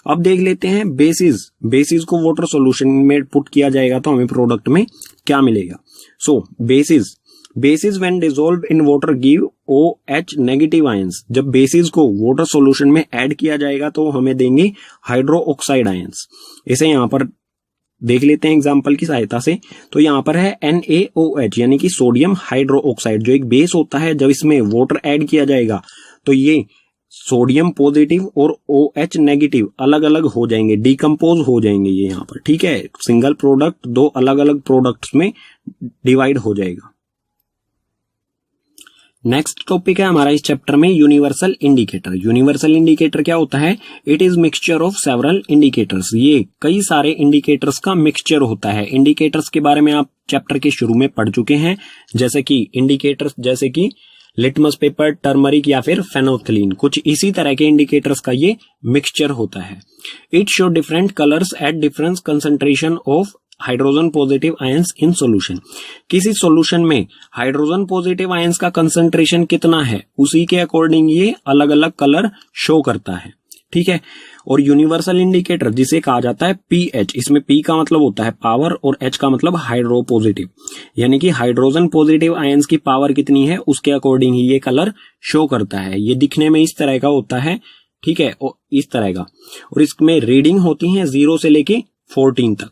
अब देख लेते हैं बेसिस। बेसिस को वाटर सॉल्यूशन में पुट किया जाएगा तो हमें प्रोडक्ट में क्या मिलेगा। So basis when dissolve in water give OH negative ions. जब बेसिस को वाटर सॉल्यूशन में ऐड किया जाएगा तो हमें देंगे हाइड्रो ऑक्साइड आयंस। इसे यहां पर देख लेते हैं एग्जाम्पल की सहायता से। तो यहाँ पर है NaOH यानी कि सोडियम हाइड्रो ऑक्साइड, जो एक बेस होता है। जब इसमें वाटर ऐड किया जाएगा तो ये सोडियम पॉजिटिव और OH नेगेटिव अलग अलग हो जाएंगे, डिकम्पोज हो जाएंगे ये यहाँ पर, ठीक है। सिंगल प्रोडक्ट दो अलग अलग प्रोडक्ट्स में डिवाइड हो जाएगा। नेक्स्ट टॉपिक है हमारा इस चैप्टर में यूनिवर्सल इंडिकेटर। यूनिवर्सल इंडिकेटर क्या होता है? It is mixture of several indicators. ये कई सारे इंडिकेटर्स का मिक्सचर होता है। इंडिकेटर्स के बारे में आप चैप्टर के शुरू में पढ़ चुके हैं, जैसे कि इंडिकेटर्स जैसे कि लिटमस पेपर, टर्मरिक या फिर फेनोथिलीन, कुछ इसी तरह के इंडिकेटर्स का ये मिक्सचर होता है। It show different colours at different concentration of hydrogen positive ions in solution. किसी सॉल्यूशन में हाइड्रोजन पॉजिटिव आयंस का कंसंट्रेशन कितना है, उसी के अकॉर्डिंग ये अलग अलग कलर शो करता है, ठीक है। और यूनिवर्सल इंडिकेटर जिसे कहा जाता है pH, इसमें P का मतलब होता है पावर और H का मतलब हाइड्रो पॉजिटिव, यानी कि हाइड्रोजन पॉजिटिव आयंस की पावर कितनी है उसके अकॉर्डिंग ही ये कलर शो करता है। ये दिखने में इस तरह का होता है, ठीक है, और इस तरह का। और इसमें रीडिंग होती है 0 से लेके 14 तक,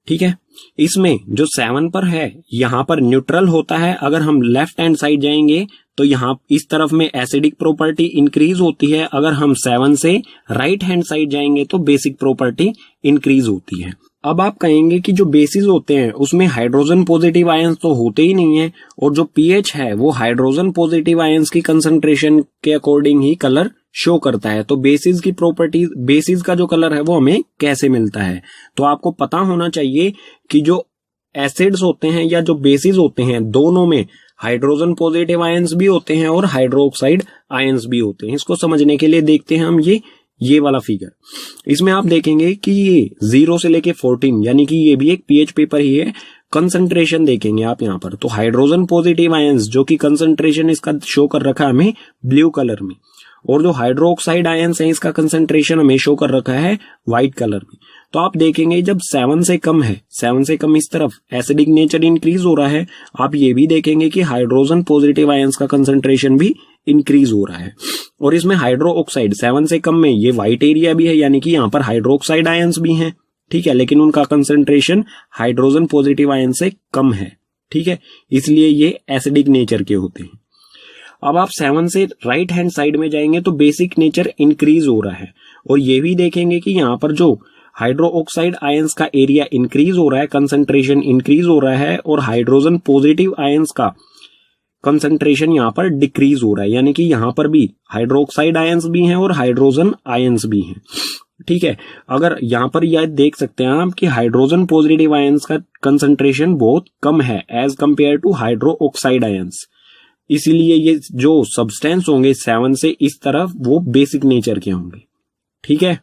ठीक है। इसमें जो 7 पर है यहां पर न्यूट्रल होता है। अगर हम लेफ्ट हैंड साइड जाएंगे तो यहां इस तरफ में एसिडिक प्रॉपर्टी इंक्रीज होती है। अगर हम 7 से राइट हैंड साइड जाएंगे तो बेसिक प्रॉपर्टी इंक्रीज होती है। अब आप कहेंगे कि जो बेसिस होते हैं उसमें हाइड्रोजन पॉजिटिव आयंस तो होते ही नहीं है, और जो pH है वो हाइड्रोजन पॉजिटिव आयंस की कंसंट्रेशन के अकॉर्डिंग ही कलर शो करता है। तो बेसिस की प्रॉपर्टी, बेसिस का जो कलर है वो हमें कैसे मिलता है? तो आपको पता होना चाहिए कि जो एसिड्स होते हैं या जो बेसिस होते हैं दोनों में हाइड्रोजन पॉजिटिव आयंस भी होते हैं और हाइड्रोक्साइड आयंस भी होते हैं। इसको समझने के लिए देखते हैं हम ये वाला फिगर। इसमें आप देखेंगे कि ये 0 से लेके 14 यानी कि ये भी एक pH पेपर ही है। कंसंट्रेशन देखेंगे आप यहाँ पर, तो हाइड्रोजन पॉजिटिव आयंस जो कि कंसंट्रेशन इसका शो कर रखा है हमें ब्लू कलर में, और जो हाइड्रोक्साइड आयंस है इसका कंसंट्रेशन हमें शो कर रखा है व्हाइट कलर में। तो आप देखेंगे जब 7 से कम है, 7 से कम इस तरफ एसिडिक नेचर इंक्रीज हो रहा है। आप ये भी देखेंगे कि हाइड्रोजन पॉजिटिव आयंस का कंसंट्रेशन भी इंक्रीज हो रहा है। और इसमें हाइड्रो ऑक्साइड 7 से कम में ये व्हाइट एरिया भी है, यानी कि यहाँ पर हाइड्रोक्साइड आयंस भी हैं, ठीक है, लेकिन उनका कंसंट्रेशन हाइड्रोजन पॉजिटिव आयंस से कम है, ठीक है, इसलिए ये एसिडिक नेचर के होते हैं। अब आप 7 से राइट हैंड साइड में जाएंगे तो बेसिक नेचर इंक्रीज हो रहा है, और ये भी देखेंगे कि यहाँ पर जो हाइड्रो ऑक्साइड आयंस का एरिया इंक्रीज हो रहा है, कंसंट्रेशन इंक्रीज हो रहा है, और हाइड्रोजन पॉजिटिव आयंस का कंसंट्रेशन यहाँ पर डिक्रीज हो रहा है, यानी कि यहाँ पर भी हाइड्रोक्साइड आयंस भी हैं और हाइड्रोजन आयंस भी हैं, ठीक है। अगर यहाँ पर यह देख सकते हैं आप कि हाइड्रोजन पॉजिटिव आयंस का कंसंट्रेशन बहुत कम है as compared to hydroxide ions, इसीलिए ये जो सब्सटेंस होंगे 7 से इस तरफ वो बेसिक नेचर के होंगे, ठीक है।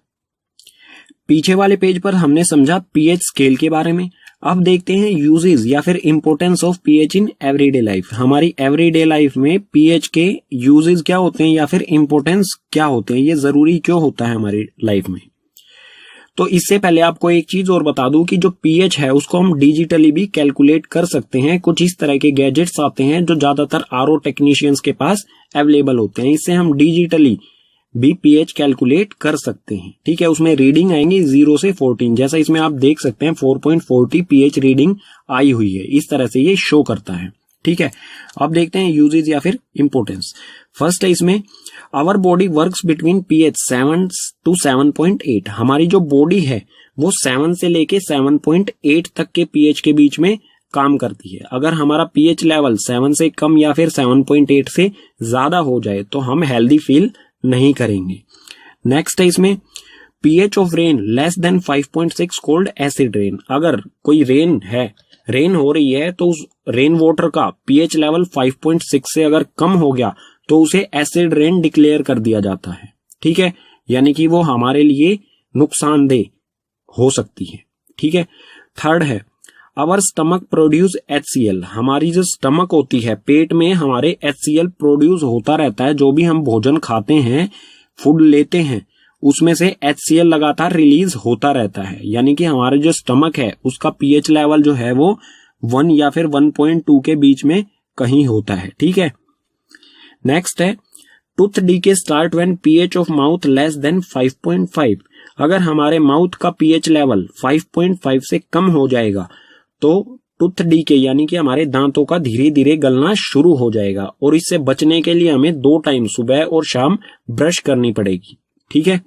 पीछे वाले पेज पर हमने समझा पीएच स्केल के बारे में। अब देखते हैं यूजेस या फिर importance of pH in everyday life. हमारी एवरीडे लाइफ में पीएच के यूजेस क्या होते हैं या फिर इंपोर्टेंस क्या होते हैं, ये जरूरी क्यों होता है हमारी लाइफ में। तो इससे पहले आपको एक चीज और बता दूं कि जो पीएच है उसको हम डिजिटली भी कैलकुलेट कर सकते हैं। कुछ इस तरह के गैजेट्स आते हैं जो ज्यादातर आरओ टेक्नीशियंस के पास अवेलेबल होते हैं, इससे हम डिजिटली भी पीएच कैलकुलेट कर सकते हैं, ठीक है। उसमें रीडिंग आएंगी 0 से 14, जैसा इसमें आप देख सकते हैं 4.40 पीएच रीडिंग आई हुई है, इस तरह से ये शो करता है, ठीक है। अब देखते हैं यूजेज या फिर इंपोर्टेंस। फर्स्ट है इसमें our body works between pH 7 to 7.8। हमारी जो बॉडी है वो 7 से लेके 7.8 तक के पीएच के बीच में काम करती है। अगर हमारा पीएच लेवल 7 से कम या फिर 7.8 से ज्यादा हो जाए तो हम हेल्दी फील नहीं करेंगे। नेक्स्ट है इसमें pH of rain less than 5.6 called acid rain. अगर कोई रेन हो रही है तो उस रेन वाटर का पीएच लेवल 5.6 से अगर कम हो गया तो उसे एसिड रेन डिक्लेयर कर दिया जाता है, ठीक है, यानी कि वो हमारे लिए नुकसानदेह हो सकती है, ठीक है। थर्ड है आवर स्टमक प्रोड्यूस HCl। हमारी जो स्टमक होती है, पेट में हमारे HCl प्रोड्यूस होता रहता है। जो भी हम भोजन खाते हैं, फूड लेते हैं, उसमें से HCl लगातार रिलीज होता रहता है, यानी कि हमारे जो स्टमक है उसका पीएच लेवल जो है वो 1 या फिर 1.2 के बीच में कहीं होता है, ठीक है। नेक्स्ट है tooth decay start when pH of mouth less than 5.5। अगर हमारे माउथ का पीएच लेवल 5.5 से कम हो जाएगा तो टूथ डीके यानी कि हमारे दांतों का धीरे धीरे गलना शुरू हो जाएगा, और इससे बचने के लिए हमें 2 टाइम सुबह और शाम ब्रश करनी पड़ेगी। ठीक है।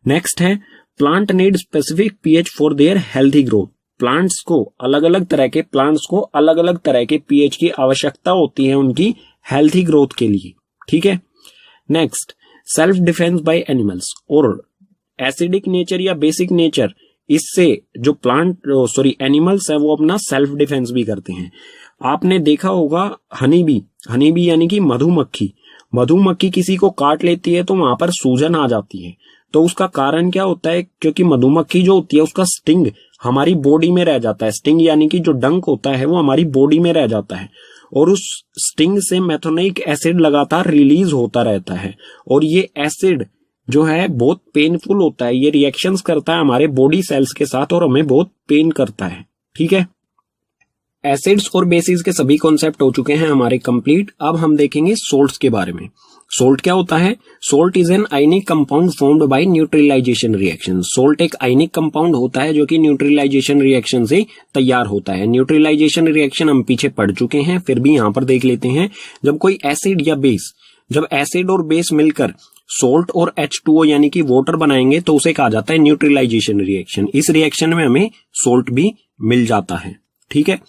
नेक्स्ट है plant need specific pH for their healthy growth. Plants को अलग अलग तरह के पीएच की आवश्यकता होती है उनकी हेल्थी ग्रोथ के लिए। ठीक है। Next self defence by animals, और एसिडिक नेचर या बेसिक नेचर, इससे जो एनिमल्स है वो अपना सेल्फ डिफेंस भी करते हैं। आपने देखा होगा हनी बी यानी कि मधुमक्खी किसी को काट लेती है तो वहां पर सूजन आ जाती है। तो उसका कारण क्या होता है, क्योंकि मधुमक्खी जो होती है उसका स्टिंग हमारी बॉडी में रह जाता है। स्टिंग यानी कि जो डंक होता है वो हमारी बॉडी में रह जाता है, और उस स्टिंग से मेथोनिक एसिड लगातार रिलीज होता रहता है, और ये एसिड जो है बहुत पेनफुल होता है। ये रिएक्शंस करता है हमारे बॉडी सेल्स के साथ और हमें बहुत पेन करता है। ठीक है। एसिड्स और बेसिस के सभी कॉन्सेप्ट हो चुके हैं हमारे कंप्लीट। अब हम देखेंगे सोल्ट्स के बारे में। सोल्ट क्या होता है? Salt is an ionic compound formed by neutralisation reaction. Salt एक आयनिक कंपाउंड होता है जो कि न्यूट्रलाइजेशन रिएक्शन से तैयार होता है। न्यूट्रलाइजेशन रिएक्शन हम पीछे पढ़ चुके हैं, फिर भी यहां पर देख लेते हैं। जब कोई एसिड या बेस, जब एसिड और बेस मिलकर सोल्ट और H2O यानी कि वाटर बनाएंगे तो उसे कहा जाता है न्यूट्रलाइजेशन रिएक्शन। इस रिएक्शन में हमें सोल्ट भी मिल जाता है। ठीक है।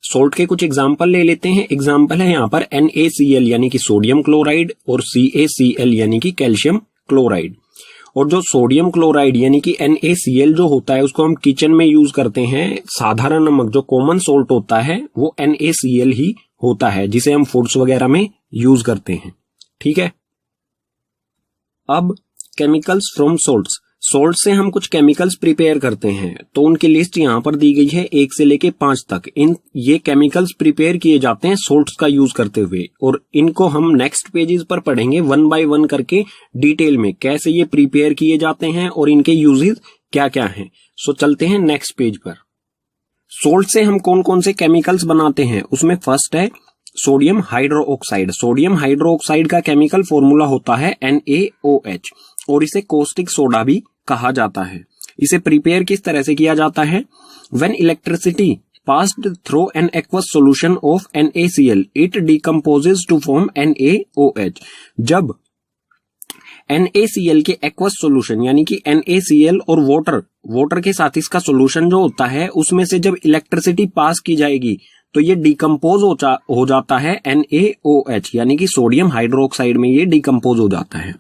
सोल्ट के कुछ एग्जाम्पल ले लेते हैं। एग्जाम्पल है यहाँ पर NaCl यानी कि सोडियम क्लोराइड और CaCl यानी कि कैल्शियम क्लोराइड। और जो सोडियम क्लोराइड यानी कि NaCl जो होता है उसको हम किचन में यूज करते हैं। साधारण नमक जो कॉमन सोल्ट होता है वो NaCl ही होता है, जिसे हम फूड्स वगैरह में यूज करते हैं। ठीक है। अब केमिकल्स फ्रॉम सोल्ट्स। सोल्ट से हम कुछ केमिकल्स प्रिपेयर करते हैं, तो उनकी लिस्ट यहाँ पर दी गई है 1 से लेके 5 तक। ये केमिकल्स प्रिपेयर किए जाते हैं सोल्ट्स का यूज करते हुए, और इनको हम नेक्स्ट पेजेस पर पढ़ेंगे 1 बाय 1 करके डिटेल में, कैसे ये प्रिपेयर किए जाते हैं और इनके यूजेस क्या क्या हैं। सो चलते हैं नेक्स्ट पेज पर। सोल्ट से हम कौन कौन से केमिकल्स बनाते हैं, उसमें फर्स्ट है सोडियम हाइड्रोक्साइड। सोडियम हाइड्रोक्साइड का केमिकल फॉर्मूला होता है NaOH, और इसे कोस्टिक सोडा भी कहा जाता है। इसे प्रिपेयर किस तरह से किया जाता है? When electricity passed through an aqueous solution of NaCl it decomposes to form NaOH। जब NaCl के एक्वस सॉल्यूशन यानी कि NaCl और वाटर के साथ इसका सॉल्यूशन जो होता है उसमें से जब इलेक्ट्रिसिटी पास की जाएगी तो ये डिकम्पोज हो जाता है NaOH यानी कि सोडियम हाइड्रोक्साइड में ये डिकम्पोज हो जाता है।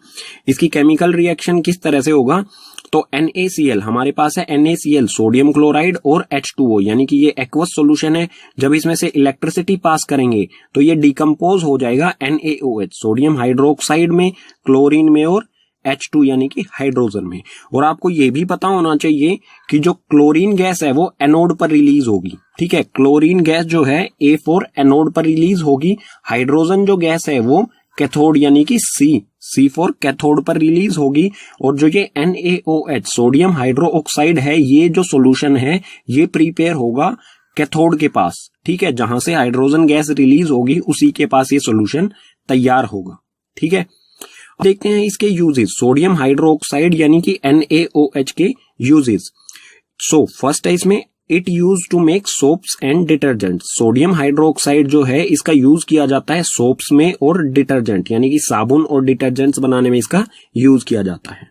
इसकी केमिकल रिएक्शन किस तरह से होगा? तो NaCl हमारे पास है NaCl सोडियम क्लोराइड और H2O यानी कि ये एक्वस सॉल्यूशन है। जब इसमें से इलेक्ट्रिसिटी पास करेंगे तो ये डिकम्पोज हो जाएगा NaOH सोडियम हाइड्रोक्साइड में, क्लोरीन में और H2 यानी कि हाइड्रोजन में। और आपको ये भी पता होना चाहिए कि जो क्लोरीन गैस है वो एनोड पर रिलीज होगी। ठीक है। क्लोरीन गैस जो है A4 एनोड पर रिलीज होगी। हाइड्रोजन जो गैस है वो कैथोड यानी कि C4 कैथोड पर रिलीज होगी। और जो ये NaOH सोडियम हाइड्रोक्साइड है, ये जो सॉल्यूशन है ये प्रिपेयर होगा कैथोड के पास। ठीक है। जहां से हाइड्रोजन गैस रिलीज होगी उसी के पास ये सॉल्यूशन तैयार होगा। ठीक है। देखते हैं इसके यूजेस। सोडियम हाइड्रोक्साइड यानी कि NaOH के यूजेस। सो फर्स्ट है इसमें it use to make soaps and detergent. Sodium hydroxide जो है इसका यूज किया जाता है सोप्स में और डिटर्जेंट यानी कि साबुन और डिटर्जेंट्स बनाने में इसका यूज किया जाता है।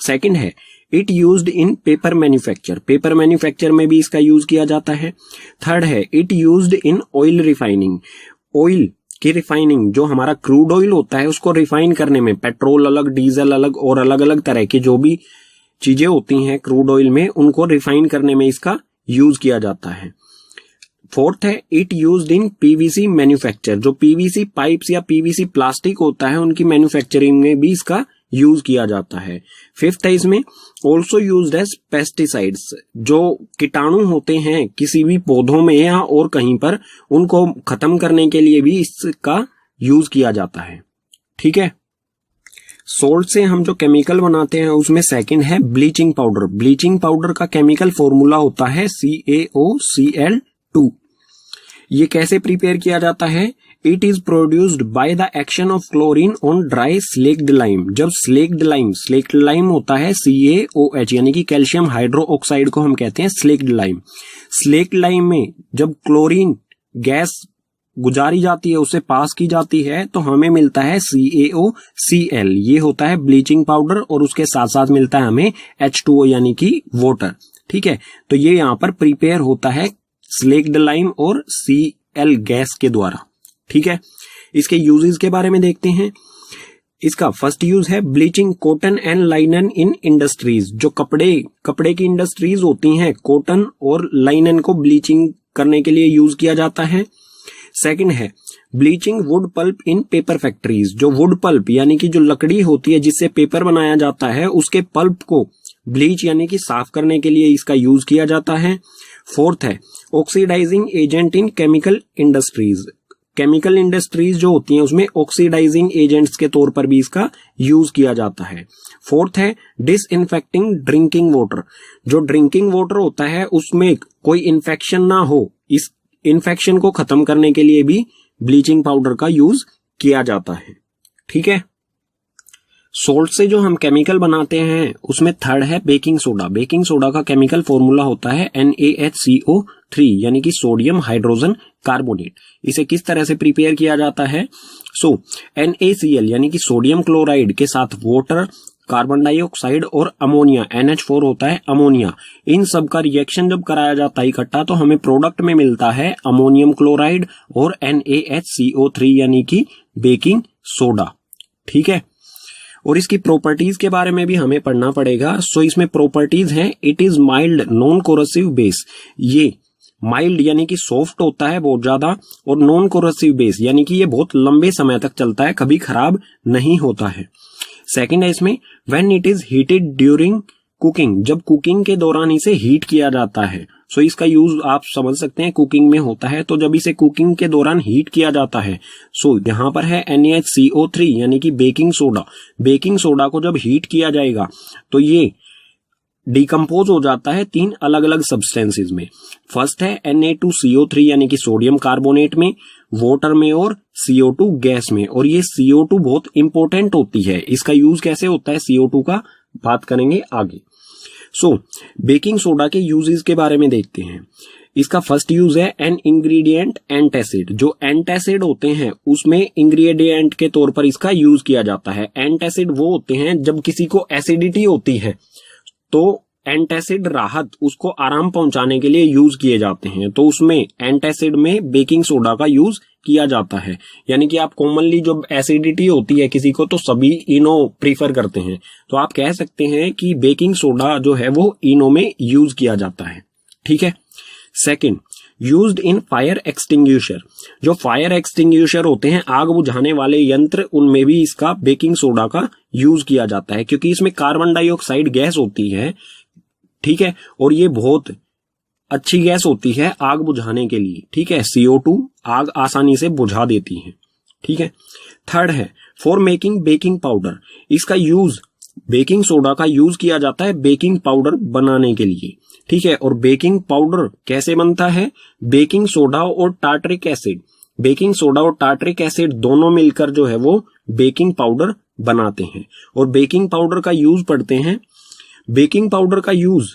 सेकंड है it used in paper manufacture. Paper manufacture में भी इसका यूज किया जाता है। थर्ड है it used in oil refining. Oil की रिफाइनिंग, जो हमारा क्रूड ऑयल होता है उसको रिफाइन करने में, पेट्रोल अलग, डीजल अलग और अलग अलग तरह की जो भी चीजें होती हैं क्रूड ऑयल में, उनको रिफाइन करने में इसका यूज किया जाता है। फोर्थ है it used in PVC manufacture. जो PVC पाइप्स या PVC प्लास्टिक होता है उनकी मैन्युफैक्चरिंग में भी इसका यूज किया जाता है। फिफ्थ है इसमें ऑल्सो यूज्ड एज पेस्टिसाइड्स। जो कीटाणु होते हैं किसी भी पौधों में या और कहीं पर, उनको खत्म करने के लिए भी इसका यूज किया जाता है। ठीक है। सोल्ट से हम जो केमिकल बनाते हैं उसमें सेकंड है ब्लीचिंग पाउडर। ब्लीचिंग पाउडर का केमिकल फॉर्मूला होता है CaOCl2। ये कैसे प्रिपेयर किया जाता है? It is produced by the action of chlorine on dry slaked lime. जब स्लेक्ड लाइम होता है CaOH यानी कि कैल्शियम हाइड्रोक्साइड को हम कहते हैं स्लेक्ड लाइम। स्लेक्ड लाइम में जब क्लोरीन गैस गुजारी जाती है, उसे पास की जाती है, तो हमें मिलता है CaOCl। ये होता है ब्लीचिंग पाउडर और उसके साथ साथ मिलता है हमें H2O यानी कि वाटर। ठीक है, तो ये यहां पर प्रिपेयर होता है स्लेक्ड लाइम और Cl गैस के द्वारा। ठीक है, इसके यूजेस के बारे में देखते हैं। इसका फर्स्ट यूज है bleaching cotton and लाइनन in industries. जो कपड़े की इंडस्ट्रीज होती हैं, कॉटन और लाइनन को ब्लीचिंग करने के लिए यूज किया जाता है। सेकंड है ब्लीचिंग वुड पल्प इन पेपर फैक्ट्रीज। जो वुड पल्प यानी कि जो लकड़ी होती है जिससे पेपर बनाया जाता है, उसके पल्प को ब्लीच यानी कि साफ करने के लिए इसका यूज किया जाता है। फोर्थ है oxidising agent in chemical industries. Chemical industries जो होती हैं उसमें ऑक्सीडाइजिंग एजेंट्स के तौर पर भी इसका यूज किया जाता है। फोर्थ है डिसइंफेक्टिंग ड्रिंकिंग वाटर। जो ड्रिंकिंग वाटर होता है उसमें कोई इन्फेक्शन ना हो, इस इन्फेक्शन को खत्म करने के लिए भी ब्लीचिंग पाउडर का यूज किया जाता है। ठीक है, सोल्ट से जो हम केमिकल बनाते हैं उसमें थर्ड है बेकिंग सोडा। बेकिंग सोडा का केमिकल फॉर्मूला होता है NaHCO3 यानी कि सोडियम हाइड्रोजन कार्बोनेट। इसे किस तरह से प्रिपेयर किया जाता है? NaCl यानी कि सोडियम क्लोराइड के साथ वाटर, कार्बन डाइऑक्साइड और अमोनिया NH4 होता है अमोनिया। इन सब का रिएक्शन जब कराया जाता है इकट्ठा तो हमें प्रोडक्ट में मिलता है अमोनियम क्लोराइड और NaHCO3 यानी कि बेकिंग सोडा। ठीक है, और इसकी प्रॉपर्टीज के बारे में भी हमें पढ़ना पड़ेगा। इसमें प्रॉपर्टीज हैं, it is mild non corrosive base. ये माइल्ड यानी कि सॉफ्ट होता है बहुत ज्यादा, और नॉन कोरोसिव बेस यानी कि ये बहुत लंबे समय तक चलता है, कभी खराब नहीं होता है। सेकंड है इसमें when it is heated during cooking. जब कुकिंग के दौरान इसे हीट किया जाता है, इसका यूज आप समझ सकते हैं कुकिंग में होता है, तो जब इसे कुकिंग के दौरान हीट किया जाता है, यहां पर है NaCO3 यानी कि बेकिंग सोडा। बेकिंग सोडा को जब हीट किया जाएगा तो ये डिकम्पोज हो जाता है 3 अलग अलग सब्सटेंसेस में। फर्स्ट है Na2CO3 यानी कि सोडियम कार्बोनेट में, वाटर में और CO2 गैस में। और ये CO2 बहुत इंपॉर्टेंट होती है। इसका यूज कैसे होता है CO2 का बात करेंगे आगे। बेकिंग सोडा के यूजेस के बारे में देखते हैं। इसका फर्स्ट यूज है एन इंग्रेडिएंट एंटासिड। जो एंटासिड होते हैं उसमें इंग्रेडिएंट के तौर पर इसका यूज किया जाता है। एंटासिड वो होते हैं जब किसी को एसिडिटी होती है तो एंटासिड राहत उसको आराम पहुंचाने के लिए यूज किए जाते हैं, तो उसमें एंटासिड में बेकिंग सोडा का यूज किया जाता है। यानी कि आप कॉमनली जब एसिडिटी होती है किसी को तो सभी इनो प्रीफर करते हैं, तो आप कह सकते हैं कि बेकिंग सोडा जो है वो इनो में यूज किया जाता है। ठीक है, second used in fire extinguisher. जो फायर एक्सटिंग्विशर होते हैं, आग बुझाने वाले यंत्र, उनमें भी इसका बेकिंग सोडा का यूज किया जाता है, क्योंकि इसमें कार्बन डाइऑक्साइड गैस होती है। ठीक है, और ये बहुत अच्छी गैस होती है आग बुझाने के लिए। ठीक है, CO2 आग आसानी से बुझा देती है। ठीक है, थर्ड है फॉर मेकिंग बेकिंग पाउडर। इसका यूज बेकिंग सोडा का यूज किया जाता है बेकिंग पाउडर बनाने के लिए। ठीक है, और बेकिंग पाउडर कैसे बनता है? बेकिंग सोडा और टार्टरिक एसिड। बेकिंग सोडा और टार्टरिक एसिड दोनों मिलकर जो है वो बेकिंग पाउडर बनाते हैं। और बेकिंग पाउडर का यूज पढ़ते हैं। बेकिंग पाउडर का यूज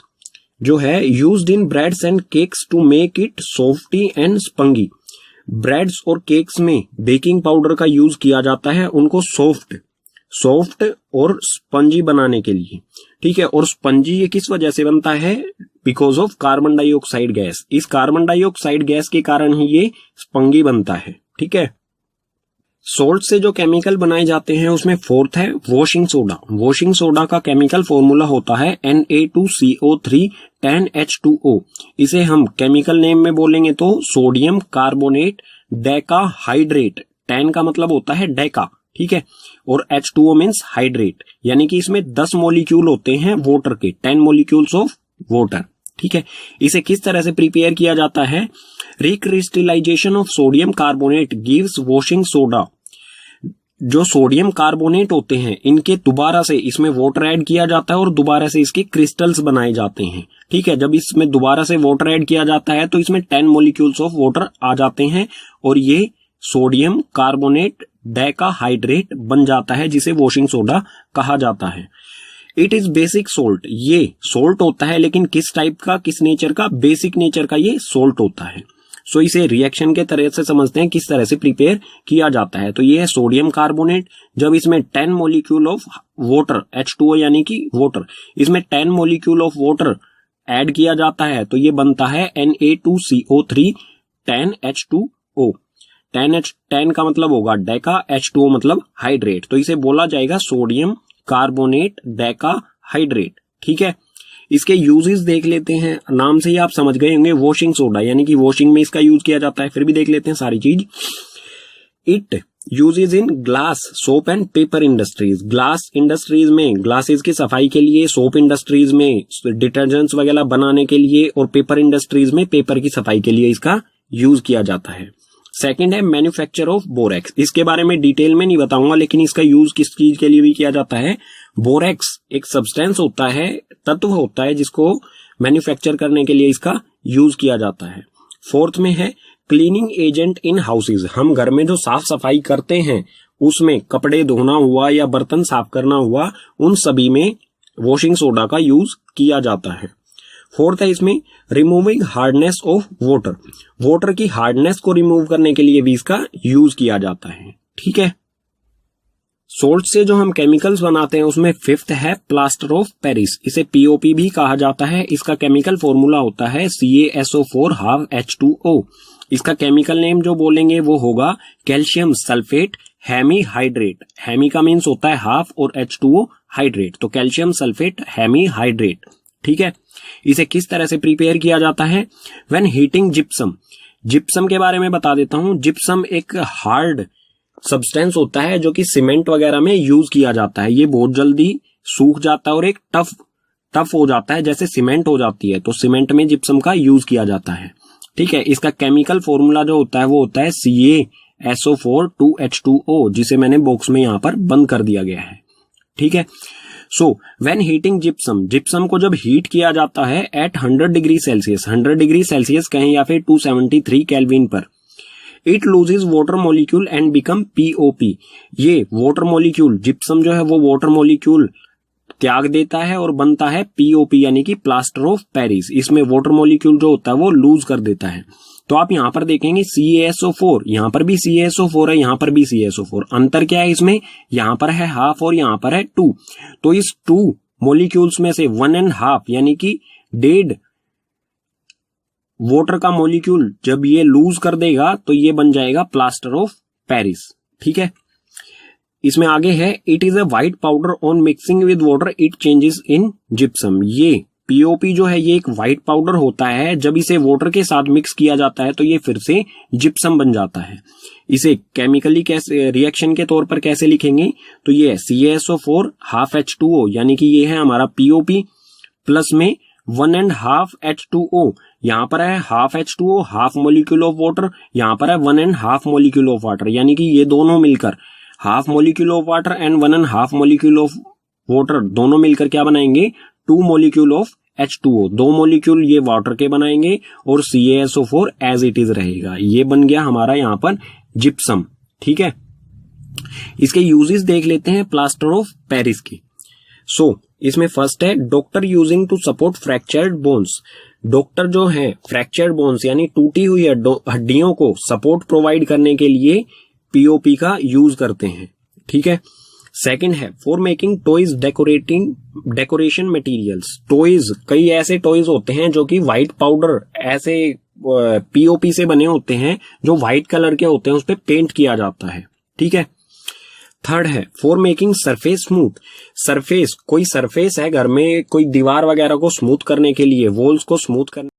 जो है used in breads and cakes to make it softy and spongy. Breads और केक्स में बेकिंग पाउडर का यूज किया जाता है उनको सॉफ्ट और स्पंजी बनाने के लिए। ठीक है, और स्पंजी ये किस वजह से बनता है? Because of carbon dioxide gas. इस कार्बन डाइऑक्साइड गैस के कारण ही ये स्पंगी बनता है। ठीक है, सोल्ट से जो केमिकल बनाए जाते हैं उसमें फोर्थ है वॉशिंग सोडा। वॉशिंग सोडा का केमिकल फॉर्मूला होता है Na2CO3 10H2O। इसे हम केमिकल नेम में बोलेंगे तो सोडियम कार्बोनेट डेकाहाइड्रेट। 10 का मतलब होता है डेका। ठीक है, और H2O मीन्स हाइड्रेट, यानी कि इसमें 10 मॉलिक्यूल होते हैं वाटर के, 10 मॉलिक्यूल्स ऑफ वाटर। ठीक है, इसे किस तरह से प्रिपेयर किया जाता है? Recrystallisation of sodium carbonate gives washing soda. जो सोडियम कार्बोनेट होते हैं इनके दोबारा से इसमें वाटर ऐड किया जाता है और दोबारा से इसके क्रिस्टल्स बनाए जाते हैं। ठीक है, जब इसमें दोबारा से वाटर ऐड किया जाता है तो इसमें 10 मॉलिक्यूल्स ऑफ वाटर आ जाते हैं और ये सोडियम कार्बोनेट डेकाहाइड्रेट बन जाता है, जिसे वॉशिंग सोडा कहा जाता है। इट इज बेसिक सोल्ट, ये सोल्ट होता है, लेकिन किस टाइप का, किस नेचर का, बेसिक नेचर का ये सोल्ट होता है। सो इसे रिएक्शन के तरह से समझते हैं, किस तरह से प्रिपेयर किया जाता है। तो ये है सोडियम कार्बोनेट। जब इसमें 10 मोलिक्यूल ऑफ वाटर, H2O यानी कि वाटर, इसमें 10 मोलिक्यूल ऑफ वाटर ऐड किया जाता है तो ये बनता है Na2CO3 10H2O। 10 का मतलब होगा डेका, H2O मतलब हाइड्रेट, तो इसे बोला जाएगा सोडियम कार्बोनेट डेकाहाइड्रेट। ठीक है, इसके यूजेस देख लेते हैं। नाम से ही आप समझ गए होंगे, वॉशिंग सोडा यानी कि वॉशिंग में इसका यूज किया जाता है। फिर भी देख लेते हैं सारी चीज। It uses in glass, soap and paper industries. Glass industries में ग्लासेस की सफाई के लिए, सोप इंडस्ट्रीज में डिटर्जेंट्स वगैरह बनाने के लिए, और पेपर इंडस्ट्रीज में पेपर की सफाई के लिए इसका यूज किया जाता है। सेकंड है मैन्युफैक्चर ऑफ बोरेक्स। इसके बारे में डिटेल में नहीं बताऊंगा, लेकिन इसका यूज किस चीज के लिए भी किया जाता है। बोरेक्स एक सब्सटेंस होता है, तत्व होता है, जिसको मैन्युफैक्चर करने के लिए इसका यूज किया जाता है। फोर्थ में है क्लीनिंग एजेंट इन हाउसेज। हम घर में जो साफ सफाई करते हैं उसमें कपड़े धोना हुआ या बर्तन साफ करना हुआ, उन सभी में वॉशिंग सोडा का यूज किया जाता है। फोर्थ है इसमें removing hardness of water. Water की हार्डनेस को रिमूव करने के लिए भी इसका यूज किया जाता है। ठीक है, सोल्ट से जो हम केमिकल्स बनाते हैं उसमें फिफ्थ है प्लास्टर ऑफ पेरिस। इसे पीओपी भी कहा जाता है। इसका केमिकल फॉर्मूला होता है CaSO4 half H2O। इसका केमिकल नेम जो बोलेंगे वो होगा कैल्शियम सल्फेट हेमीहाइड्रेट। हेमी का मीन्स होता है हाफ और H2O हाइड्रेट, तो कैल्शियम सल्फेट हेमीहाइड्रेट। ठीक है, इसे किस तरह से प्रिपेयर किया जाता है। When heating gypsum. जिप्सम के बारे में बता देता हूं। जिप्सम एक हार्ड सब्सटेंस होता है जो कि सीमेंट वगैरह में यूज किया जाता है। ये बहुत जल्दी सूख जाता है और एक टफ हो जाता है, जैसे सीमेंट हो जाती है, तो सीमेंट में जिप्सम का यूज किया जाता है। ठीक है, इसका केमिकल फॉर्मूला जो होता है वो होता है CaSO4 2H2O, जिसे मैंने बॉक्स में यहां पर बंद कर दिया गया है। ठीक है, so when heating gypsum, gypsum को जब हीट किया जाता है at 100 degree Celsius, 100 degree Celsius कहें या फिर 273 केल्विन पर, it loses water molecule and become POP। ये वाटर मॉलिक्यूल, जिप्सम जो है वो वाटर मॉलिक्यूल त्याग देता है और बनता है POP यानी कि प्लास्टर ऑफ पेरिस। इसमें वाटर मॉलिक्यूल जो होता है वो लूज कर देता है। तो आप यहां पर देखेंगे CaSO4, यहां पर भी CaSO4 है, यहां पर भी CaSO4। अंतर क्या है इसमें, यहां पर है हाफ और यहां पर है 2। तो इस 2 मॉलिक्यूल्स में से 1.5 यानी कि डेड वाटर का मॉलिक्यूल जब ये लूज कर देगा तो ये बन जाएगा प्लास्टर ऑफ पेरिस। ठीक है, इसमें आगे है it is a white powder on mixing with water it changes in gypsum. ये POP जो है ये एक व्हाइट पाउडर होता है, जब इसे वाटर के साथ मिक्स किया जाता है तो ये फिर से जिप्सम बन जाता है। इसे केमिकली कैसे रिएक्शन के तौर पर कैसे लिखेंगे, तो ये है CaSO4 half H2O यानी कि ये है हमारा POP प्लस में 1.5 H2O। यहां पर है half H2O, half molecule of water, यहां पर है 1.5 मोलिक्यूल ऑफ वाटर, यानी कि ये दोनों मिलकर half molecule of water and 1.5 molecule of water दोनों मिलकर क्या बनाएंगे, 2 मोलिक्यूल ऑफ H2O। 2 मोलिक्यूल ये वाटर के बनाएंगे और CaSO4 एज इट इज रहेगा। ये बन गया हमारा यहां पर जिप्सम। ठीक है, इसके यूजेस देख लेते हैं प्लास्टर ऑफ पेरिस की। सो इसमें फर्स्ट है doctor using to support fractured bones. Doctor जो है फ्रैक्चर्ड बोन्स यानी टूटी हुई हड्डियों को सपोर्ट प्रोवाइड करने के लिए POP का यूज करते हैं। ठीक है, सेकंड है for making toys decoration materials. Toys, कई ऐसे टॉयज होते हैं जो कि व्हाइट पाउडर ऐसे POP से बने होते हैं, जो व्हाइट कलर के होते हैं, उस पर पेंट किया जाता है। ठीक है, थर्ड है for making surface smooth. Surface, कोई सरफेस है घर में, कोई दीवार वगैरह को स्मूथ करने के लिए, वॉल्स को स्मूथ करने